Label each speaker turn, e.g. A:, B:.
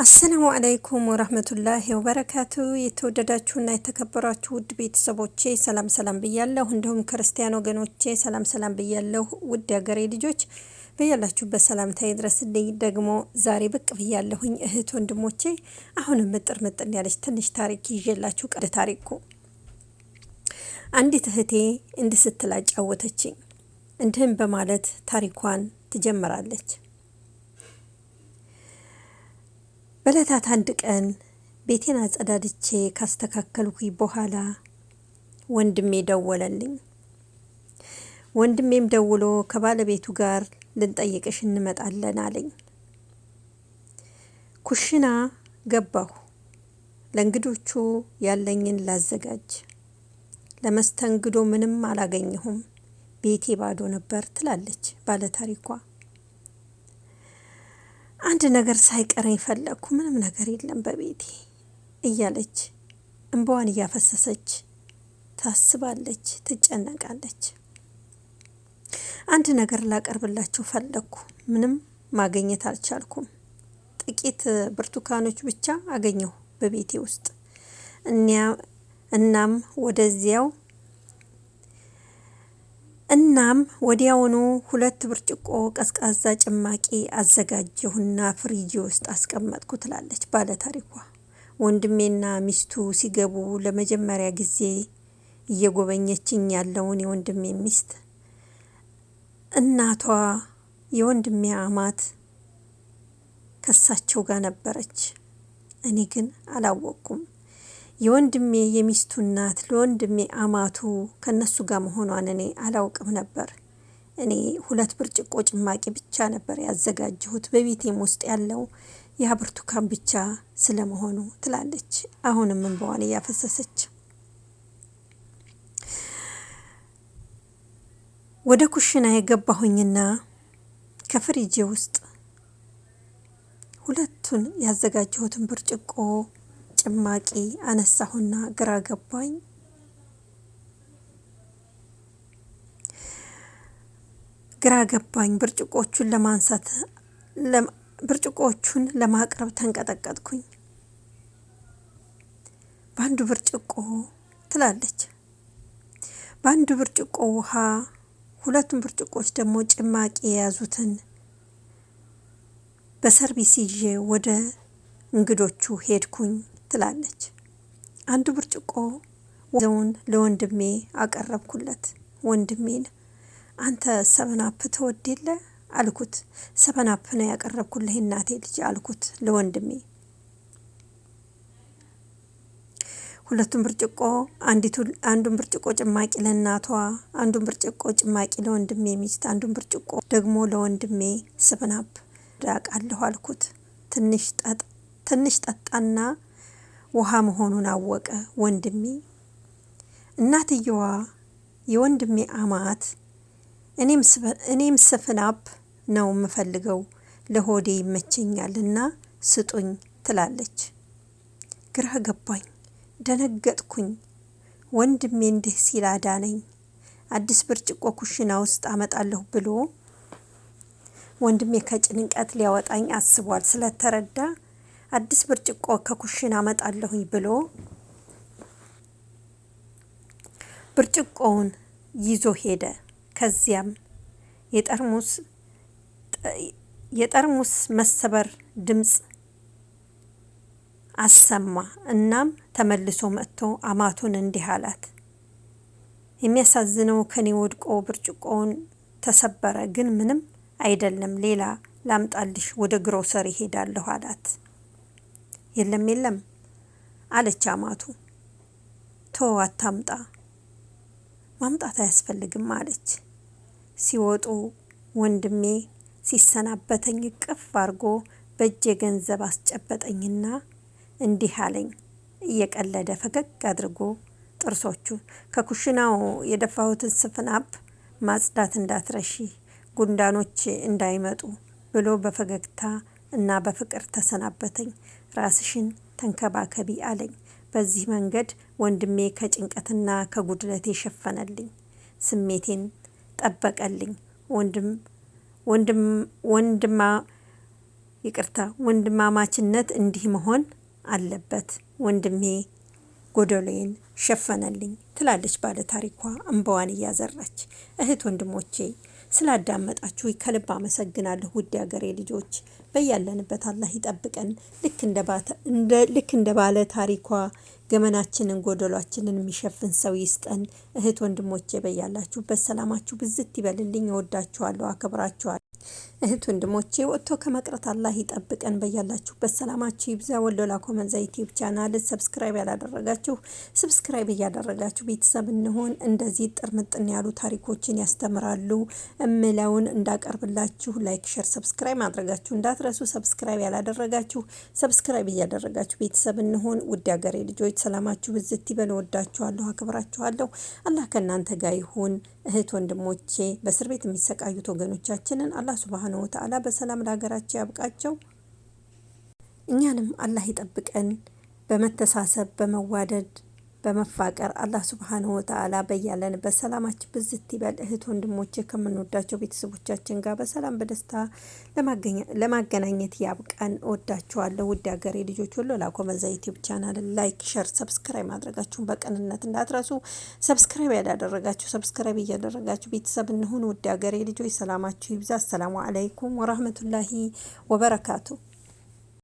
A: አሰላሙ አለይኩም ወራህመቱላሂ ወበረካቱ። የተወደዳችሁና የተከበራችሁ ውድ ቤተሰቦቼ ሰላም ሰላም ብያለሁ። እንዲሁም ክርስቲያን ወገኖቼ ሰላም ሰላም ብያለሁ። ውድ ሀገሬ ልጆች በያላችሁበት ሰላምታ ይድረስልኝ። ደግሞ ዛሬ ብቅ ብያለሁኝ እህት ወንድሞቼ። አሁንም ምጥን ያለች ትንሽ ታሪክ ይዤላችሁ ታሪኩ አንዲት እህቴ እንዲህ ስትል አጫወተችኝ። እንዲህም በማለት ታሪኳን ትጀምራለች። በለታት አንድ ቀን ቤቴን አጸዳድቼ ካስተካከልኩኝ በኋላ ወንድሜ ደወለልኝ። ወንድሜም ደውሎ ከባለቤቱ ጋር ልንጠይቅሽ እንመጣለን አለኝ። ኩሽና ገባሁ። ለእንግዶቹ ያለኝን ላዘጋጅ። ለመስተንግዶ ምንም አላገኘሁም። ቤቴ ባዶ ነበር ትላለች ባለ ታሪኳ። አንድ ነገር ሳይቀረኝ ፈለግኩ። ምንም ነገር የለም በቤቴ እያለች እንባዋን እያፈሰሰች ታስባለች፣ ትጨነቃለች። አንድ ነገር ላቀርብላችሁ ፈለግኩ። ምንም ማግኘት አልቻልኩም። ጥቂት ብርቱካኖች ብቻ አገኘሁ በቤቴ ውስጥ። እናም ወዲያውኑ 2 ብርጭቆ ቀዝቃዛ ጭማቂ አዘጋጀሁና ፍሪጅ ውስጥ አስቀመጥኩ ትላለች ባለ ታሪኳ። ወንድሜና ሚስቱ ሲገቡ ለመጀመሪያ ጊዜ እየጎበኘችኝ ያለውን የወንድሜ ሚስት እናቷ የወንድሜ አማት ከሳቸው ጋር ነበረች። እኔ ግን አላወቅኩም። የወንድሜ የሚስቱ እናት ለወንድሜ አማቱ ከነሱ ጋር መሆኗን እኔ አላውቅም ነበር። እኔ 2 ብርጭቆ ጭማቂ ብቻ ነበር ያዘጋጀሁት። በቤቴም ውስጥ ያለው ያ ብርቱካን ብቻ ስለመሆኑ ትላለች። አሁንም እንባዋን እያፈሰሰች ወደ ኩሽና የገባሁኝና ከፍሪጄ ውስጥ 2ቱን ያዘጋጀሁትን ብርጭቆ ጭማቂ አነሳሁና ግራ ገባኝ። ብርጭቆቹን ለማቅረብ ተንቀጠቀጥኩኝ። በአንዱ ብርጭቆ ትላለች፣ በአንዱ ብርጭቆ ውሃ፣ 2ቱን ብርጭቆች ደግሞ ጭማቂ የያዙትን በሰርቪስ ይዤ ወደ እንግዶቹ ሄድኩኝ ትላለች። አንዱ ብርጭቆ ወዘውን ለወንድሜ አቀረብኩለት። ወንድሜን አንተ 7 ትወድ የለ አልኩት። 7 ነው ያቀረብኩልህ እናቴ ልጅ አልኩት ለወንድሜ። 2ቱን ብርጭቆ አንዱን ብርጭቆ ጭማቂ ለእናቷ፣ አንዱን ብርጭቆ ጭማቂ ለወንድሜ ሚስት፣ አንዱን ብርጭቆ ደግሞ ለወንድሜ 7 ዳቃለሁ አልኩት። ትንሽ ጠጣና ውሃ መሆኑን አወቀ ወንድሜ። እናትየዋ የወንድሜ አማት እኔም 7 ነው የምፈልገው ለሆዴ ይመቸኛልና ስጡኝ ትላለች። ግራ ገባኝ፣ ደነገጥኩኝ። ወንድሜ እንዲህ ሲል አዳነኝ። አዲስ ብርጭቆ ኩሽና ውስጥ አመጣለሁ ብሎ ወንድሜ ከጭንቀት ሊያወጣኝ አስቧል። ስለተረዳ አዲስ ብርጭቆ ከኩሽና አመጣለሁኝ ብሎ ብርጭቆውን ይዞ ሄደ። ከዚያም የጠርሙስ መሰበር ድምፅ አሰማ። እናም ተመልሶ መጥቶ አማቱን እንዲህ አላት፣ የሚያሳዝነው ከኔ ወድቆ ብርጭቆውን ተሰበረ፣ ግን ምንም አይደለም፣ ሌላ ላምጣልሽ፣ ወደ ግሮሰሪ ሄዳለሁ አላት። የለም አለች አማቱ። አታምጣ፣ ማምጣት አያስፈልግም አለች። ሲወጡ ወንድሜ ሲሰናበተኝ ቅፍ አርጎ በእጄ ገንዘብ አስጨበጠኝና እንዲህ አለኝ እየቀለደ ፈገግ አድርጎ ጥርሶቹ፣ ከኩሽናው የደፋሁትን 7 ማጽዳት እንዳትረሺ፣ ጉንዳኖች እንዳይመጡ ብሎ በፈገግታ እና በፍቅር ተሰናበተኝ። ራስሽን ተንከባከቢ አለኝ። በዚህ መንገድ ወንድሜ ከጭንቀትና ከጉድለቴ ሸፈነልኝ፣ ስሜቴን ጠበቀልኝ። ይቅርታ፣ ወንድማማችነት እንዲህ መሆን አለበት። ወንድሜ ጎደሎዬን ሸፈነልኝ ትላለች ባለ ታሪኳ እንባዋን እያዘራች። እህት ወንድሞቼ ስላዳመጣችሁ ከልብ አመሰግናለሁ። ውድ ሀገሬ ልጆች በያለንበት አላህ ይጠብቀን። ልክ እንደ ባለ ታሪኳ ገመናችንን ጎደሏችንን የሚሸፍን ሰው ይስጠን። እህት ወንድሞቼ በያላችሁበት ሰላማችሁ ብዝት ይበልልኝ። እወዳችኋለሁ፣ አከብራችኋለሁ። እህት ወንድሞቼ ወጥቶ ከመቅረት አላህ ይጠብቀን። በያላችሁበት ሰላማችሁ ይብዛ። ወሎ ላኮ መንዛ ዩቲዩብ ቻናል ሰብስክራይብ ያላደረጋችሁ ሰብስክራይብ እያደረጋችሁ ቤተሰብ እንሆን። እንደዚህ ጥርምጥን ያሉ ታሪኮችን ያስተምራሉ እምለውን እንዳቀርብላችሁ ላይክ፣ ሼር፣ ሰብስክራይብ ማድረጋችሁ እንዳትረሱ። ሰብስክራይብ ያላደረጋችሁ ሰብስክራይብ እያደረጋችሁ ቤተሰብ እንሆን። ውድ ሀገሬ ልጆች ሰላማችሁ ብዝት ይበል። እወዳችኋለሁ፣ አክብራችኋለሁ። አላህ ከእናንተ ጋር ይሁን። እህት ወንድሞቼ በእስር ቤት የሚሰቃዩት ወገኖቻችንን አላህ ሱብሃነሁ ወተዓላ በሰላም ለሀገራቸው ያብቃቸው። እኛንም አላህ ይጠብቀን። በመተሳሰብ በመዋደድ በመፋቀር አላህ ሱብሃነሁ ወተዓላ በያለንበት ሰላማችን ብዝት ይበል። እህት ወንድሞቼ ከምንወዳቸው ቤተሰቦቻችን ጋር በሰላም በደስታ ለማገናኘት ያብቃን። እወዳችኋለሁ። ውድ ሀገሬ ልጆች ወሎ ላኮ መልዛ ዩቲዩብ ቻናል ላይክ፣ ሸር፣ ሰብስክራይብ ማድረጋችሁን በቅንነት እንዳትረሱ። ሰብስክራይብ ያላደረጋችሁ ሰብስክራይብ እያደረጋችሁ ቤተሰብ እንሁን። ውድ ሀገሬ ልጆች ሰላማችሁ ይብዛ። አሰላሙ አለይኩም ወራህመቱላሂ ወበረካቱ።